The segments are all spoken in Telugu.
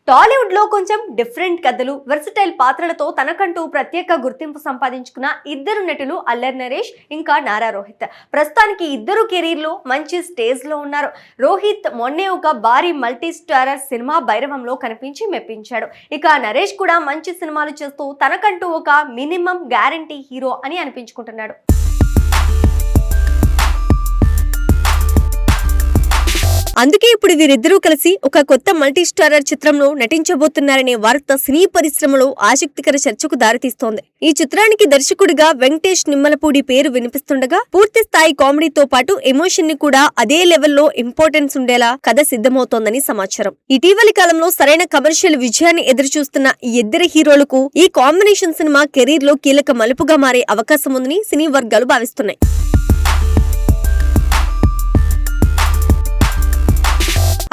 టాలీవుడ్ లో కొంచెం డిఫరెంట్ కథలు, వెర్సటైల్ పాత్రలతో తనకంటూ ప్రత్యేక గుర్తింపు సంపాదించుకున్న ఇద్దరు నటులు అల్లరి నరేష్ ఇంకా నారా రోహిత్. ప్రస్తుతానికి ఇద్దరు కెరీర్ లో మంచి స్టేజ్ లో ఉన్నారు. రోహిత్ మొన్నే ఒక భారీ మల్టీ స్టారర్ సినిమా భైరవంలో కనిపించి మెప్పించాడు. ఇక నరేష్ కూడా మంచి సినిమాలు చేస్తూ తనకంటూ ఒక మినిమం గ్యారంటీ హీరో అని అనిపించుకుంటున్నాడు. అందుకే ఇప్పుడు వీరిద్దరూ కలిసి ఒక కొత్త మల్టీ స్టారర్ చిత్రంలో నటించబోతున్నారనే వార్త సినీ పరిశ్రమలో ఆసక్తికర చర్చకు దారితీస్తోంది. ఈ చిత్రానికి దర్శకుడిగా వెంకటేష్ నిమ్మలపూడి పేరు వినిపిస్తుండగా పూర్తి స్థాయి కామెడీతో పాటు ఎమోషన్ ని కూడా అదే లెవెల్లో ఇంపార్టెన్స్ ఉండేలా కథ సిద్ధమవుతోందని సమాచారం. ఇటీవలి కాలంలో సరైన కమర్షియల్ విజయాన్ని ఎదురుచూస్తున్న ఈ ఇద్దరు హీరోలకు ఈ కాంబినేషన్ సినిమా కెరీర్ లో కీలక మలుపుగా మారే అవకాశం ఉందని సినీ వర్గాలు భావిస్తున్నాయి.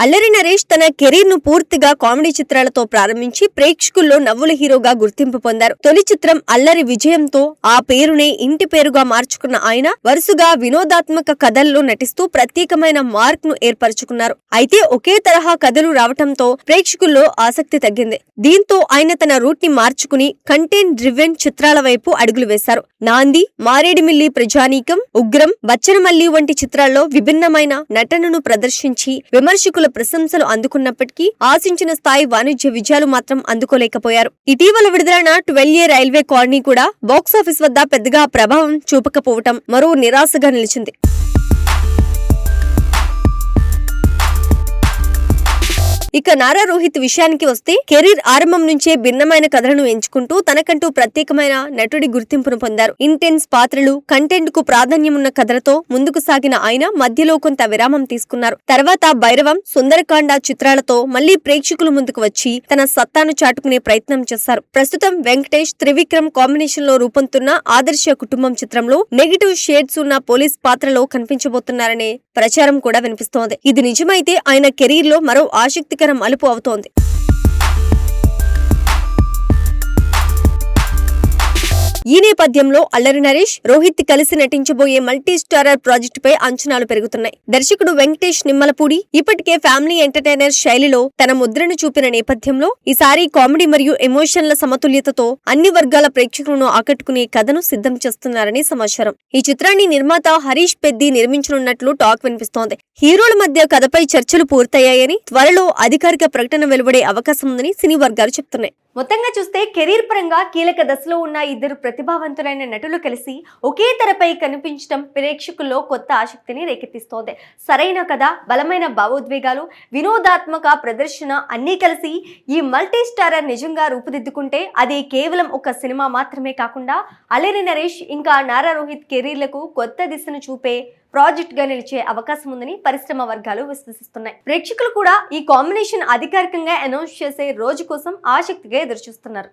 అల్లరి నరేష్ తన కెరీర్ ను పూర్తిగా కామెడీ చిత్రాలతో ప్రారంభించి ప్రేక్షకుల్లో నవ్వుల హీరోగా గుర్తింపు పొందారు. తొలి చిత్రం అల్లరి విజయంతో ఆ పేరునే ఇంటి పేరుగా మార్చుకున్న ఆయన వరుసగా వినోదాత్మక కథల్లో నటిస్తూ ప్రత్యేకమైన మార్క్ ను ఏర్పరచుకున్నారు. అయితే ఒకే తరహా కథలు రావటంతో ప్రేక్షకుల్లో ఆసక్తి తగ్గింది. దీంతో ఆయన తన రూట్ ని మార్చుకుని కంటెంట్ డ్రివెన్ చిత్రాల వైపు అడుగులు వేశారు. నాంది, మారేడుమిల్లి ప్రజానీకం, ఉగ్రం, బచ్చనమల్లి వంటి చిత్రాల్లో విభిన్నమైన నటనను ప్రదర్శించి విమర్శకుల ప్రశంసలు అందుకున్నప్పటికీ ఆశించిన స్థాయి వాణిజ్య విజయాలు మాత్రం అందుకోలేకపోయారు. ఇటీవల విడుదలైన 12A రైల్వే కాలనీ కూడా బాక్సాఫీస్ వద్ద పెద్దగా ప్రభావం చూపకపోవటం మరో నిరాశగా నిలిచింది. ఇక నారా రోహిత్ విషయానికి వస్తే కెరీర్ ఆరంభం నుంచే భిన్నమైన కథలను ఎంచుకుంటూ తనకంటూ ప్రత్యేకమైన నటుడి గుర్తింపును పొందారు. ఇంటెన్స్ పాత్రలు, కంటెంట్ కు ప్రాధాన్యమున్న కథలతో ముందుకు సాగిన ఆయన మధ్యలో కొంత విరామం తీసుకున్నారు. తర్వాత భైరవం, సుందరకాండ చిత్రాలతో మళ్లీ ప్రేక్షకుల ముందుకు వచ్చి తన సత్తాను చాటుకునే ప్రయత్నం చేశారు. ప్రస్తుతం వెంకటేష్, త్రివిక్రమ్ కాంబినేషన్ లో రూపొందుతున్న ఆదర్శ కుటుంబం చిత్రంలో నెగిటివ్ షేడ్స్ ఉన్న పోలీస్ పాత్రలో కనిపించబోతున్నారనే ప్రచారం కూడా వినిపిస్తోంది. ఇది నిజమైతే ఆయన కెరీర్ లో మరో ఆసక్తికర మలుపు అవుతోంది. ఈ నేపథ్యంలో అల్లరి నరేష్, రోహిత్ కలిసి నటించబోయే మల్టీ స్టారర్ ప్రాజెక్టు పై అంచనాలు పెరుగుతున్నాయి. దర్శకుడు వెంకటేష్ నిమ్మలపూడి ఇప్పటికే ఫ్యామిలీ ఎంటర్టైనర్ శైలిలో తన ముద్రను చూపిన నేపథ్యంలో ఈసారి కామెడీ మరియు ఎమోషన్ల సమతుల్యతతో అన్ని వర్గాల ప్రేక్షకులను ఆకట్టుకునే కథను సిద్ధం చేస్తున్నారని సమాచారం. ఈ చిత్రాన్ని నిర్మాత హరీష్ పెద్ది నిర్మించనున్నట్లు టాక్ వినిపిస్తోంది. హీరోల మధ్య కథపై చర్చలు పూర్తయ్యాయని, త్వరలో అధికారిక ప్రకటన వెలువడే అవకాశం ఉందని సినీ వర్గాలు చెప్తున్నాయి. మొత్తంగా చూస్తే కెరీర్ పరంగా కీలక దశలో ఉన్న ఇద్దరు ప్రతిభావంతులైన నటులు కలిసి ఒకే తెరపై కనిపించడం ప్రేక్షకుల్లో కొత్త ఆసక్తిని రేకెత్తిస్తోంది. సరైన కథ, బలమైన భావోద్వేగాలు, వినోదాత్మక ప్రదర్శన అన్నీ కలిసి ఈ మల్టీ స్టారర్ నిజంగా రూపుదిద్దుకుంటే అది కేవలం ఒక సినిమా మాత్రమే కాకుండా అల్లరి నరేష్ ఇంకా నారా రోహిత్ కెరీర్లకు కొత్త దిశను చూపే ప్రాజెక్ట్ గా నిలిచే అవకాశం ఉందని పరిశ్రమ వర్గాలు విశ్వసిస్తున్నాయి. ప్రేక్షకులు కూడా ఈ కాంబినేషన్ అధికారికంగా అనౌన్స్ చేసే రోజు కోసం ఆసక్తిగా ఎదురుచూస్తున్నారు.